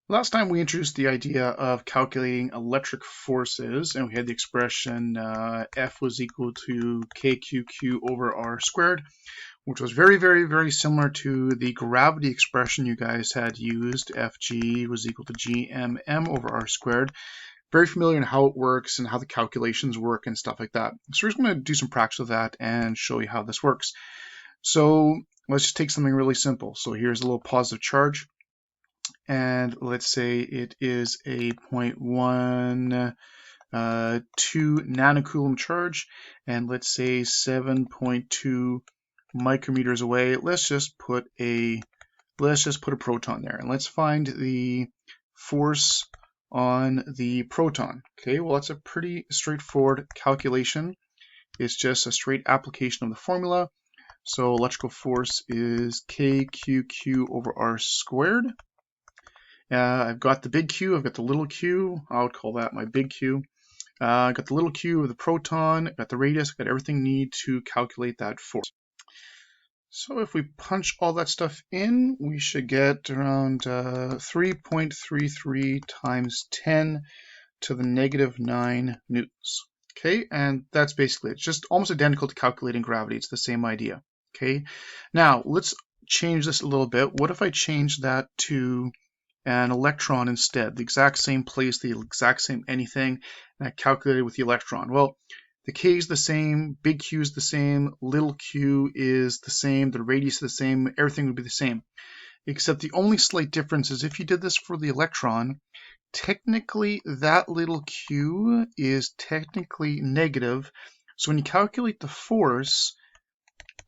Last time we introduced the idea of calculating electric forces, and we had the expression F was equal to KQQ over R squared, which was very similar to the gravity expression you guys had used. FG was equal to GMM over R squared. Very familiar in how it works and how the calculations work and stuff like that. So we're just going to do some practice with that and show you how this works. So let's just take something really simple. So here's a little positive charge. And let's say it is a 0.12 nanocoulomb charge, and let's say 7.2 micrometers away. Let's just put a proton there, and let's find the force on the proton. Okay, well that's a pretty straightforward calculation. It's just a straight application of the formula. So electrical force is KQQ over R squared. I've got the big Q, I've got the little q, I would call that my big Q. I've got the little q of the proton, I've got the radius, I've got everything needed to calculate that force. So if we punch all that stuff in, we should get around 3.33 times 10 to the negative 9 newtons. Okay, and that's basically it. It's just almost identical to calculating gravity. It's the same idea. Okay, now let's change this a little bit. What if I change that to an electron instead, the exact same place, the exact same anything, and I calculated with the electron? Well, the K is the same, big Q is the same, little q is the same, the radius is the same, everything would be the same. Except the only slight difference is if you did this for the electron, technically that little q is technically negative. So when you calculate the force,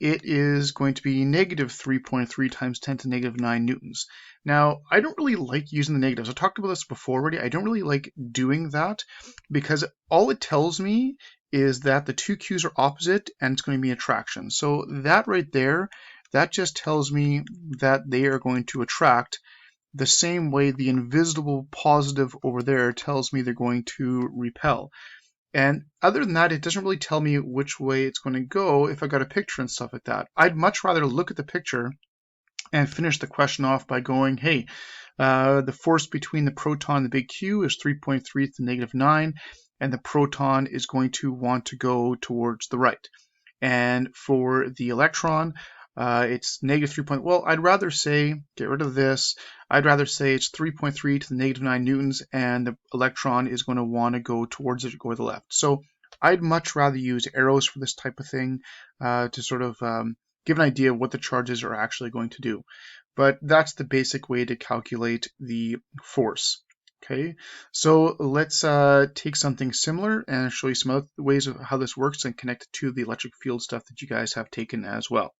it is going to be negative 3.3 times 10 to negative 9 newtons. Now, I don't really like using the negatives. I talked about this before already. I don't really like doing that because all it tells me is that the two Q's are opposite and it's going to be attraction. So that right there, that just tells me that they are going to attract the same way the invisible positive over there tells me they're going to repel. And other than that, it doesn't really tell me which way it's going to go if I got a picture and stuff like that. I'd much rather look at the picture and finish the question off by going, hey, the force between the proton and the big Q is 3.3 to the negative 9, and the proton is going to want to go towards the right. And for the electron, it's negative 3. Well, I'd rather say, get rid of this, I'd rather say it's 3.3 to the negative 9 newtons, and the electron is going to want to go towards it or go to the left. So I'd much rather use arrows for this type of thing to sort of give an idea of what the charges are actually going to do. But that's the basic way to calculate the force. Okay, so let's take something similar and show you some other ways of how this works and connect it to the electric field stuff that you guys have taken as well.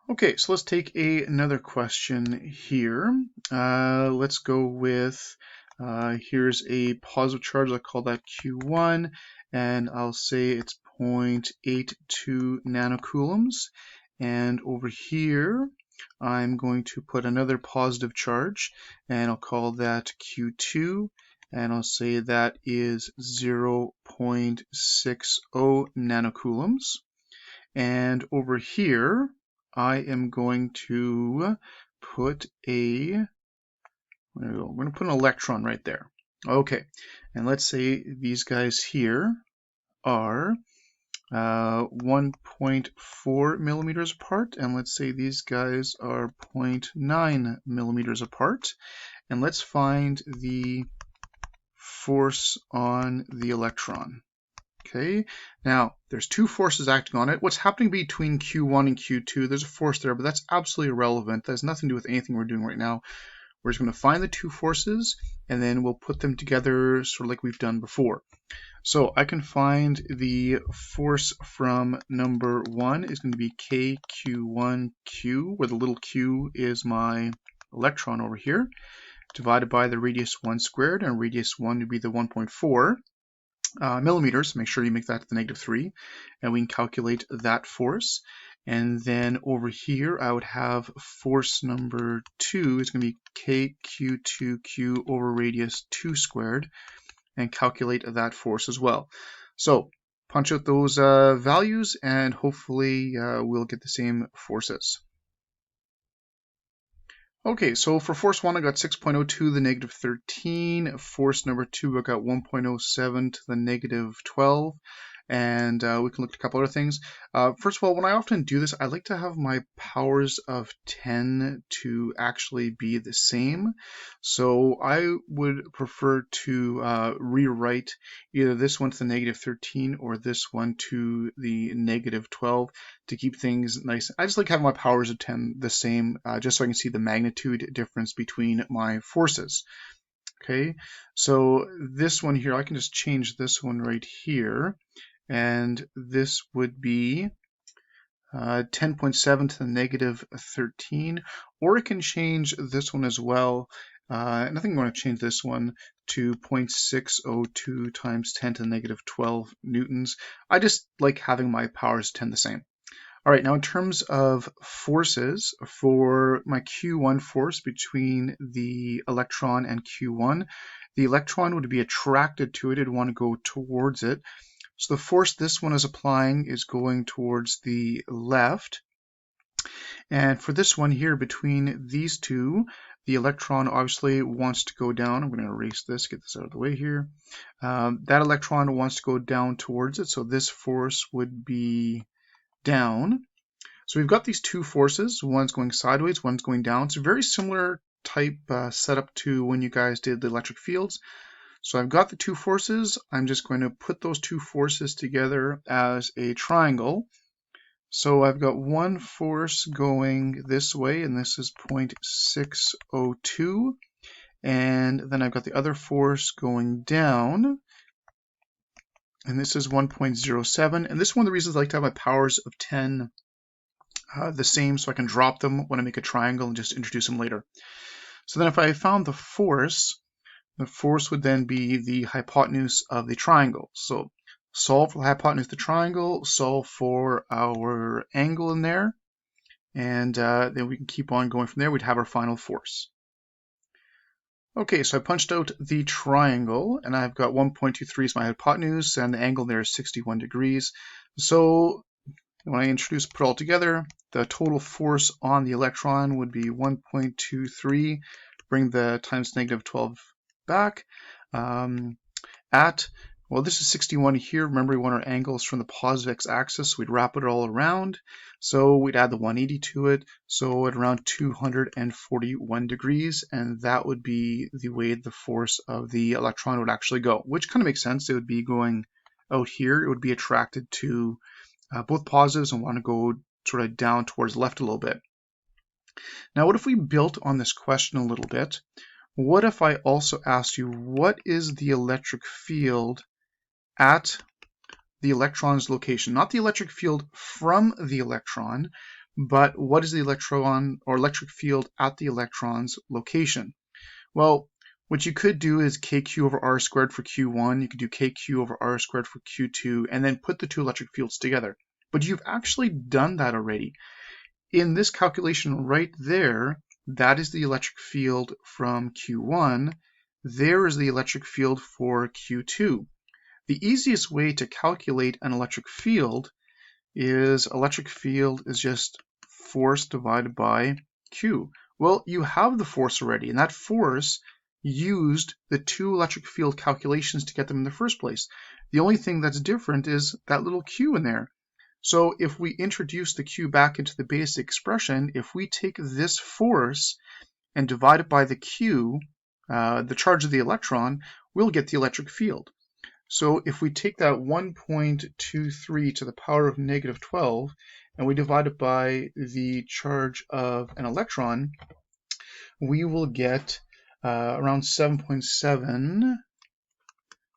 Okay, so let's take another question here. Let's go with, here's a positive charge, I'll call that Q1, and I'll say it's 0.82 nanocoulombs. And over here, I'm going to put another positive charge, and I'll call that Q2, and I'll say that is 0.60 nanocoulombs. And over here, I am going to put we're going to put an electron right there. Okay, and let's say these guys here are 1.4 millimeters apart, and let's say these guys are 0.9 millimeters apart, and let's find the force on the electron. Okay, now there's two forces acting on it. What's happening between Q1 and Q2, there's a force there, but that's absolutely irrelevant. That has nothing to do with anything we're doing right now. We're just going to find the two forces, and then we'll put them together sort of like we've done before. So I can find the force from number 1 is going to be KQ1Q, where the little q is my electron over here, divided by the radius 1 squared, and radius 1 would be the 1.4 millimeters. Make sure you make that to the negative 3, and we can calculate that force. And then over here, I would have force number 2 is going to be KQ2Q over radius 2 squared, and calculate that force as well. So punch out those values, and hopefully we'll get the same forces. Okay, so for force 1, I got 6.02 to the negative 13. Force number 2, I got 1.07 to the negative 12. And we can look at a couple other things. First of all, when I often do this, I like to have my powers of 10 to actually be the same. So I would prefer to rewrite either this one to the negative 13 or this one to the negative 12 to keep things nice. I just like having my powers of 10 the same, just so I can see the magnitude difference between my forces. Okay, so this one here, I can just change this one right here. And this would be 10.7 to the negative 13, or it can change this one as well. And I think I'm going to change this one to 0.602 times 10 to the negative 12 newtons. I just like having my powers 10 the same. All right, now in terms of forces, for my Q1 force between the electron and Q1, the electron would be attracted to it. It'd want to go towards it. So the force this one is applying is going towards the left. And for this one here, between these two, the electron obviously wants to go down. I'm going to erase this, get this out of the way here. That electron wants to go down towards it. So this force would be down. So we've got these two forces. One's going sideways, one's going down. It's a very similar type setup to when you guys did the electric fields. So I've got the two forces. I'm just going to put those two forces together as a triangle. So I've got one force going this way, and this is 0.602. And then I've got the other force going down, and this is 1.07. And this is one of the reasons I like to have my powers of 10 the same, so I can drop them when I make a triangle and just introduce them later. So then if I found the force would then be the hypotenuse of the triangle. So solve for the hypotenuse of the triangle, solve for our angle in there, and then we can keep on going from there. We'd have our final force. Okay, so I punched out the triangle, and I've got 1.23 as my hypotenuse, and the angle there is 61 degrees. So when I introduce, put it all together, the total force on the electron would be 1.23, bring the times negative 12 back well, this is 61 here. Remember, we want our angles from the positive x-axis, so we'd wrap it all around. So we'd add the 180 to it, so at around 241 degrees, and that would be the way the force of the electron would actually go, which kind of makes sense. It would be going out here. It would be attracted to both positives and want to go sort of down towards the left a little bit. Now, what if we built on this question a little bit? What if I also asked you, what is the electric field at the electron's location? Not the electric field from the electron, but what is the electron or electric field at the electron's location? Well, what you could do is kq over r squared for q1. You could do kq over r squared for q2, and then put the two electric fields together. But you've actually done that already. In this calculation right there, that is the electric field from Q1. There is the electric field for Q2. The easiest way to calculate an electric field is just force divided by Q. Well, you have the force already, and that force used the two electric field calculations to get them in the first place. The only thing that's different is that little Q in there. So if we introduce the Q back into the basic expression, if we take this force and divide it by the Q, the charge of the electron, we'll get the electric field. So if we take that 1.23 to the power of negative 12 and we divide it by the charge of an electron, we will get around 7.7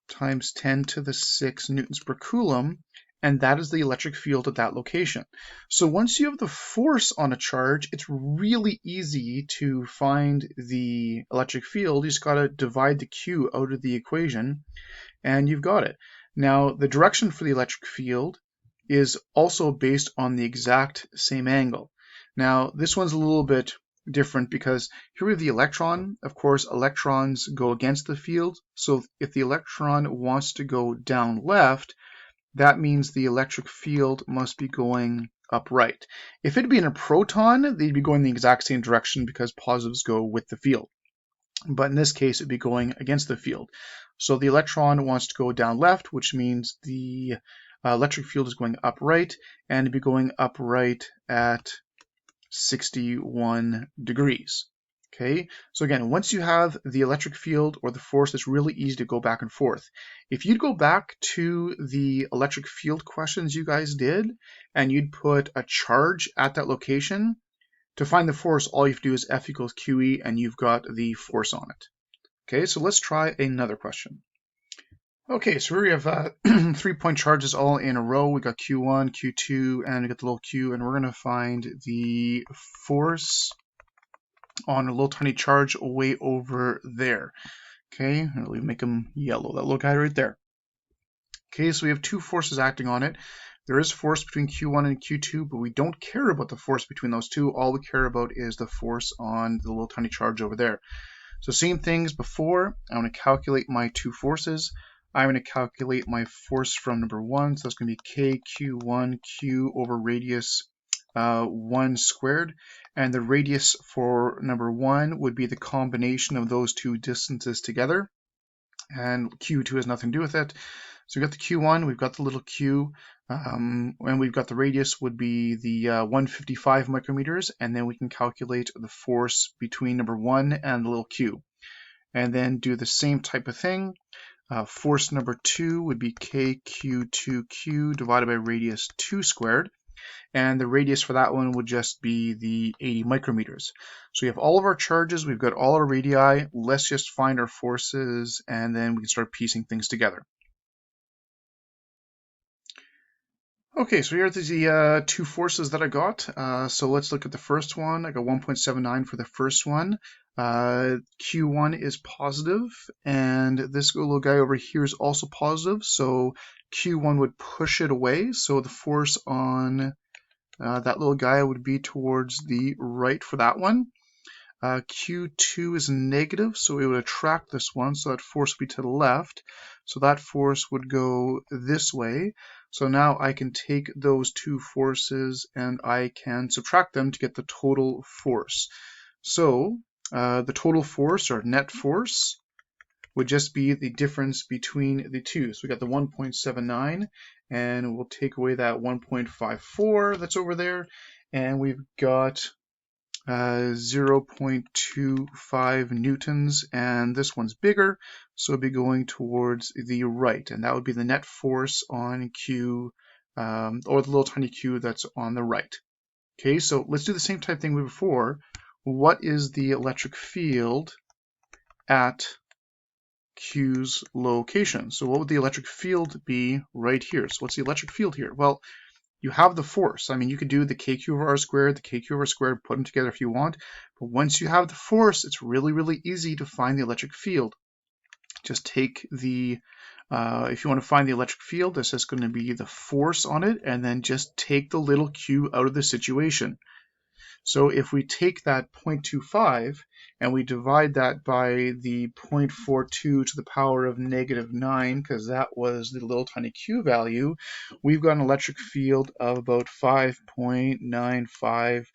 times 10 to the 6 newtons per coulomb, and that is the electric field at that location. So once you have the force on a charge, it's really easy to find the electric field. You just got to divide the Q out of the equation, and you've got it. Now, the direction for the electric field is also based on the exact same angle. Now, this one's a little bit different because here we have the electron. Of course, electrons go against the field. So if the electron wants to go down left, that means the electric field must be going upright. If it'd been a proton, they'd be going the exact same direction because positives go with the field. But in this case, it'd be going against the field. So the electron wants to go down left, which means the electric field is going upright, and it'd be going upright at 61 degrees. Okay, so again, once you have the electric field or the force, it's really easy to go back and forth. If you'd go back to the electric field questions you guys did, and you'd put a charge at that location, to find the force, all you have to do is F equals QE, and you've got the force on it. Okay, so let's try another question. Okay, so here we have 3-point charges all in a row. We got Q1, Q2, and we got the little Q, and we're going to find the force on a little tiny charge way over there. Okay, we make them yellow, that little guy right there. Okay, so we have two forces acting on it. There is force between Q1 and Q2, but we don't care about the force between those two. All we care about is the force on the little tiny charge over there. So same thing as before. I'm going to calculate my two forces. I'm going to calculate my force from number 1. So that's going to be KQ1Q over radius 1 squared. And the radius for number 1 would be the combination of those two distances together. And Q2 has nothing to do with it. So we've got the Q1, we've got the little q, and we've got the radius would be the 155 micrometers, and then we can calculate the force between number 1 and the little q. And then do the same type of thing. Force number 2 would be KQ2Q divided by radius 2 squared. And the radius for that one would just be the 80 micrometers. So we have all of our charges, we've got all our radii. Let's just find our forces, and then we can start piecing things together. Okay, so here are the two forces that I got. So let's look at the first one. I got 1.79 for the first one. Q1 is positive, and this little guy over here is also positive. So Q1 would push it away. So the force on that little guy would be towards the right for that one. Q2 is negative, so it would attract this one, so that force would be to the left. So that force would go this way. So now I can take those two forces and I can subtract them to get the total force. So the total force, or net force, would just be the difference between the two. So we got the 1.79, and we'll take away that 1.54 that's over there, and we've got 0.25 newtons, and this one's bigger, so it'd be going towards the right, and that would be the net force on Q, or the little tiny q that's on the right. Okay, so let's do the same type thing we before. What is the electric field at Q's location? So what would the electric field be right here? So what's the electric field here? Well, you have the force. I mean, you could do the KQ over R squared, the KQ over squared, put them together if you want. But once you have the force, it's really, really easy to find the electric field. Just take the, if you want to find the electric field, this is going to be the force on it, and then just take the little q out of the situation. So if we take that 0.25 and we divide that by the 0.42 to the power of -9, because that was the little tiny q value, we've got an electric field of about 5.95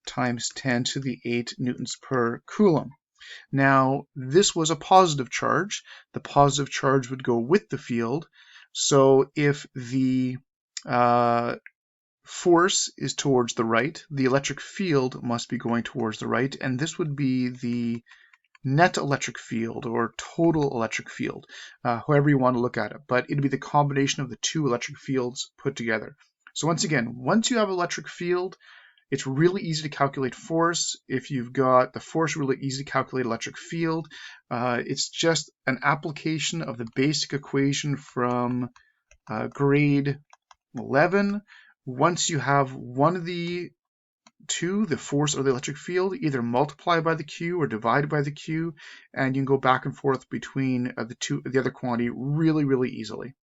times 10 to the 8 newtons per coulomb. Now, this was a positive charge. The positive charge would go with the field. So if the force is towards the right, the electric field must be going towards the right, and this would be the net electric field or total electric field, however you want to look at it, but it'd be the combination of the two electric fields put together. So once again, once you have electric field, it's really easy to calculate force. If you've got the force, really easy to calculate electric field. It's just an application of the basic equation from grade 11. Once you have one of the two, the force or the electric field, either multiply by the q or divide by the q, and you can go back and forth between the other quantity really, really easily.